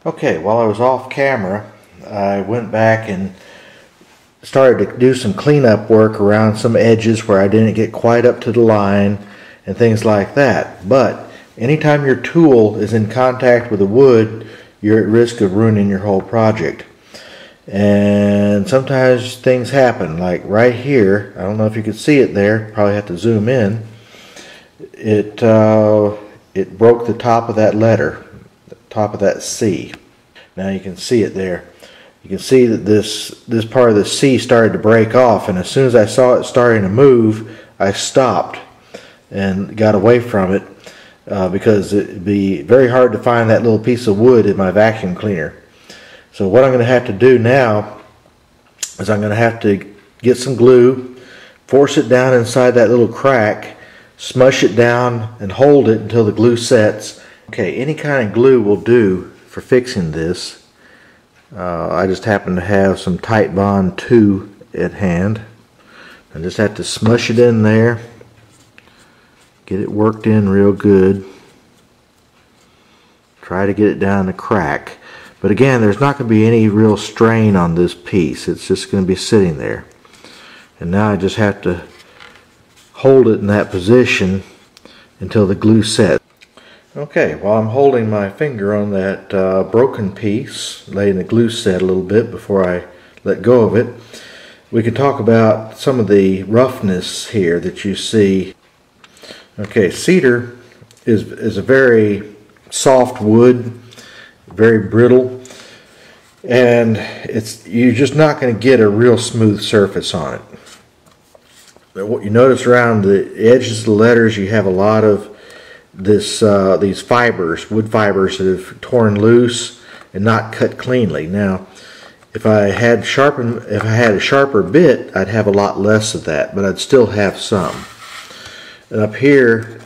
Okay, while I was off camera, I went back and started to do some cleanup work around some edges where I didn't get quite up to the line and things like that. But anytime your tool is in contact with the wood, you're at risk of ruining your whole project. And sometimes things happen, like right here. I don't know if you can see it there, probably have to zoom in. It broke the top of that letter, the top of that C. Now you can see it there. You can see that this part of the C started to break off, and as soon as I saw it starting to move, I stopped and got away from it because it'd be very hard to find that little piece of wood in my vacuum cleaner. So what I'm going to have to do now is I'm going to have to get some glue, force it down inside that little crack, smush it down and hold it until the glue sets. Okay, any kind of glue will do for fixing this. I just happen to have some Tight Bond 2 at hand. I just have to smush it in there, get it worked in real good, try to get it down the crack. But again, there's not going to be any real strain on this piece. It's just going to be sitting there. And now I just have to hold it in that position until the glue sets. Okay, while I'm holding my finger on that broken piece, letting the glue set a little bit before I let go of it, we can talk about some of the roughness here that you see. Okay, cedar is a very soft wood, very brittle, and you're just not going to get a real smooth surface on it. But what you notice around the edges of the letters, you have a lot of these fibers, wood fibers that have torn loose and not cut cleanly. Now, if I had a sharper bit, I'd have a lot less of that, but I'd still have some. And up here,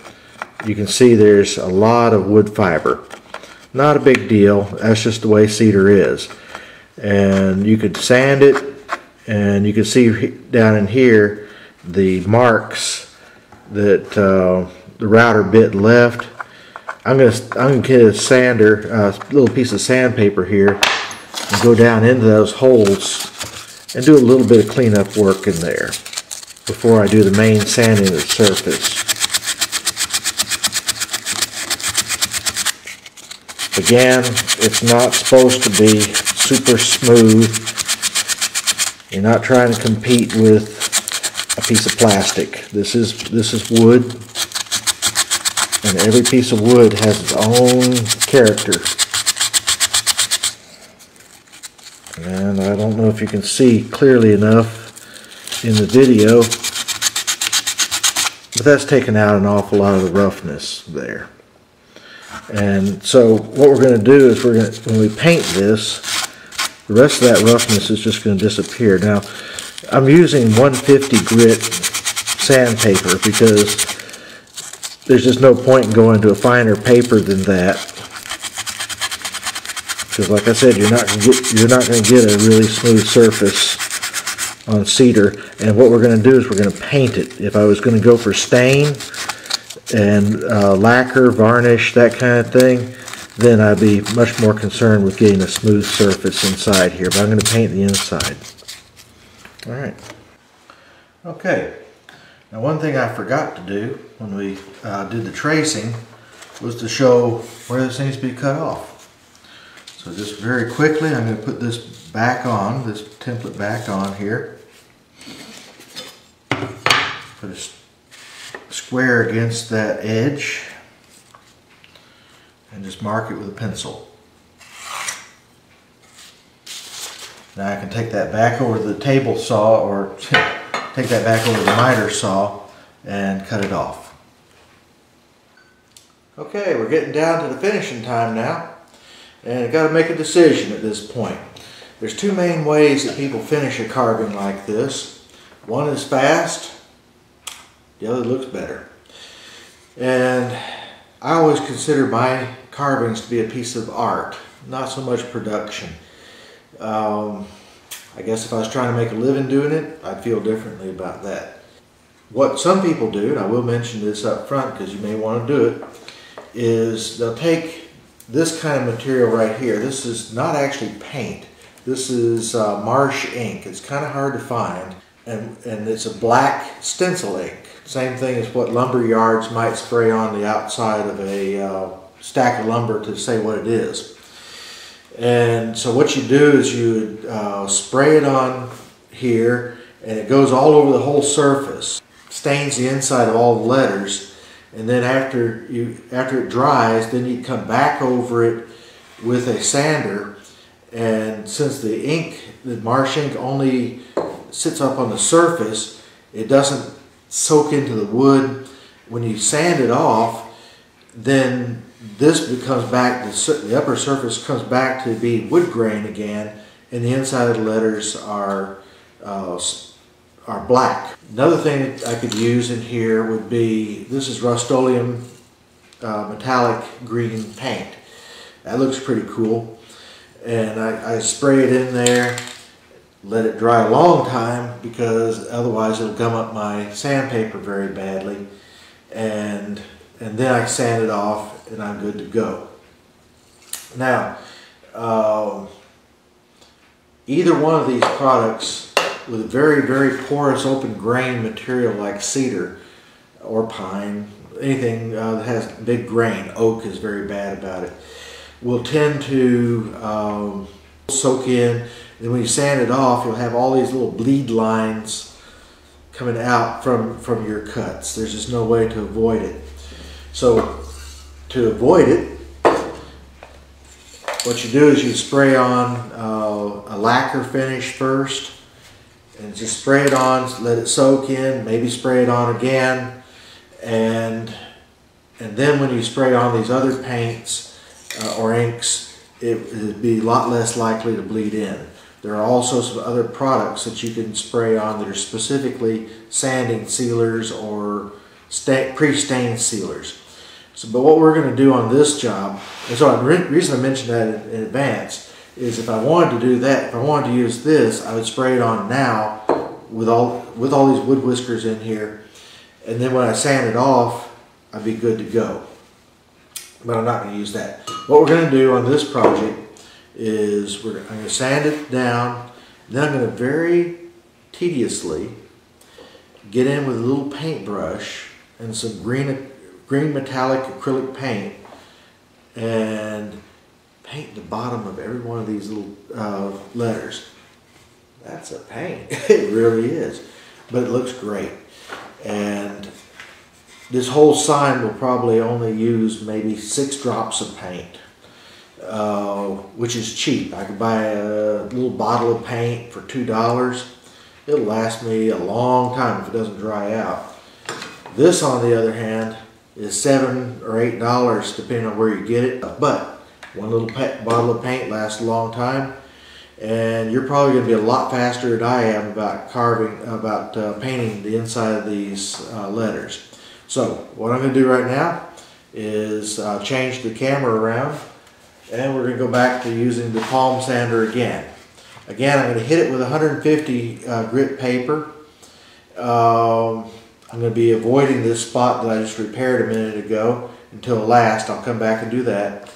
you can see there's a lot of wood fiber. Not a big deal. That's just the way cedar is. And you could sand it, and you can see down in here the marks that the router bit left. I'm gonna get a sander, a little piece of sandpaper here, and go down into those holes and do a little bit of cleanup work in there before I do the main sanding of the surface. Again, it's not supposed to be super smooth. You're not trying to compete with a piece of plastic. This is wood, and every piece of wood has its own character. And I don't know if you can see clearly enough in the video, but that's taken out an awful lot of the roughness there. And so what we're going to do is when we paint this, the rest of that roughness is just going to disappear. Now, I'm using 150 grit sandpaper because there's just no point in going to a finer paper than that. Because, like I said, you're not going to get a really smooth surface on cedar. And what we're going to do is we're going to paint it. If I was going to go for stain and lacquer, varnish, that kind of thing, then I'd be much more concerned with getting a smooth surface inside here. But I'm going to paint the inside. Alright. Okay. Now, one thing I forgot to do when we did the tracing was to show where this needs to be cut off. So just very quickly, I'm going to put this back on, this template back on here. Put a square against that edge and just mark it with a pencil. Now I can take that back over the table saw, or take that back over the miter saw and cut it off. Okay, we're getting down to the finishing time now, and I've got to make a decision at this point. There's two main ways that people finish a carving like this. One is fast, the other looks better. And I always consider my carvings to be a piece of art, not so much production. I guess if I was trying to make a living doing it, I'd feel differently about that. What some people do, and I will mention this up front because you may want to do it, is they'll take this kind of material right here. This is not actually paint. This is marsh ink. It's kind of hard to find, and it's a black stencil ink. Same thing as what lumber yards might spray on the outside of a stack of lumber to say what it is. And so what you do is you spray it on here, and it goes all over the whole surface, stains the inside of all the letters, and then after it dries, then you come back over it with a sander. And since the ink, the marsh ink, only sits up on the surface, it doesn't soak into the wood. When you sand it off, then this becomes back, the upper surface comes back to be wood grain again, and the inside of the letters are black. Another thing that I could use in here would be, this is Rust-Oleum metallic green paint. That looks pretty cool. And I spray it in there, let it dry a long time, because otherwise it'll gum up my sandpaper very badly. And then I sand it off, and I'm good to go. Now, either one of these products with a very, very porous open grain material like cedar or pine, anything that has big grain, oak is very bad about it, will tend to soak in. And when you sand it off, you'll have all these little bleed lines coming out from your cuts. There's just no way to avoid it. So to avoid it, what you do is you spray on a lacquer finish first, and just spray it on, let it soak in, maybe spray it on again, and then when you spray on these other paints or inks, it'd be a lot less likely to bleed in. There are also some other products that you can spray on that are specifically sanding sealers or pre-stain sealers. But what we're going to do on this job, and so the reason I mentioned that in advance is if I wanted to do that, if I wanted to use this, I would spray it on now with all these wood whiskers in here, and then when I sand it off, I'd be good to go. But I'm not going to use that. What we're going to do on this project is I'm going to sand it down, and then I'm going to very tediously get in with a little paintbrush and some green metallic acrylic paint and paint the bottom of every one of these little letters. That's a pain. It really is. But it looks great. And this whole sign will probably only use maybe 6 drops of paint, which is cheap. I could buy a little bottle of paint for $2. It'll last me a long time if it doesn't dry out. This, on the other hand, is $7 or $8 depending on where you get it. But one little bottle of paint lasts a long time, and you're probably going to be a lot faster than I am about painting the inside of these letters. So what I'm going to do right now is change the camera around, and we're going to go back to using the palm sander again. Again, I'm going to hit it with 150 grit paper. I'm going to be avoiding this spot that I just repaired a minute ago until last. I'll come back and do that.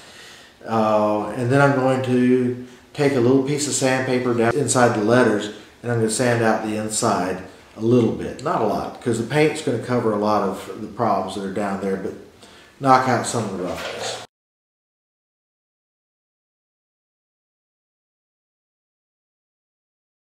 And then I'm going to take a little piece of sandpaper down inside the letters, and I'm going to sand out the inside a little bit. Not a lot, because the paint's going to cover a lot of the problems that are down there, but knock out some of the roughness.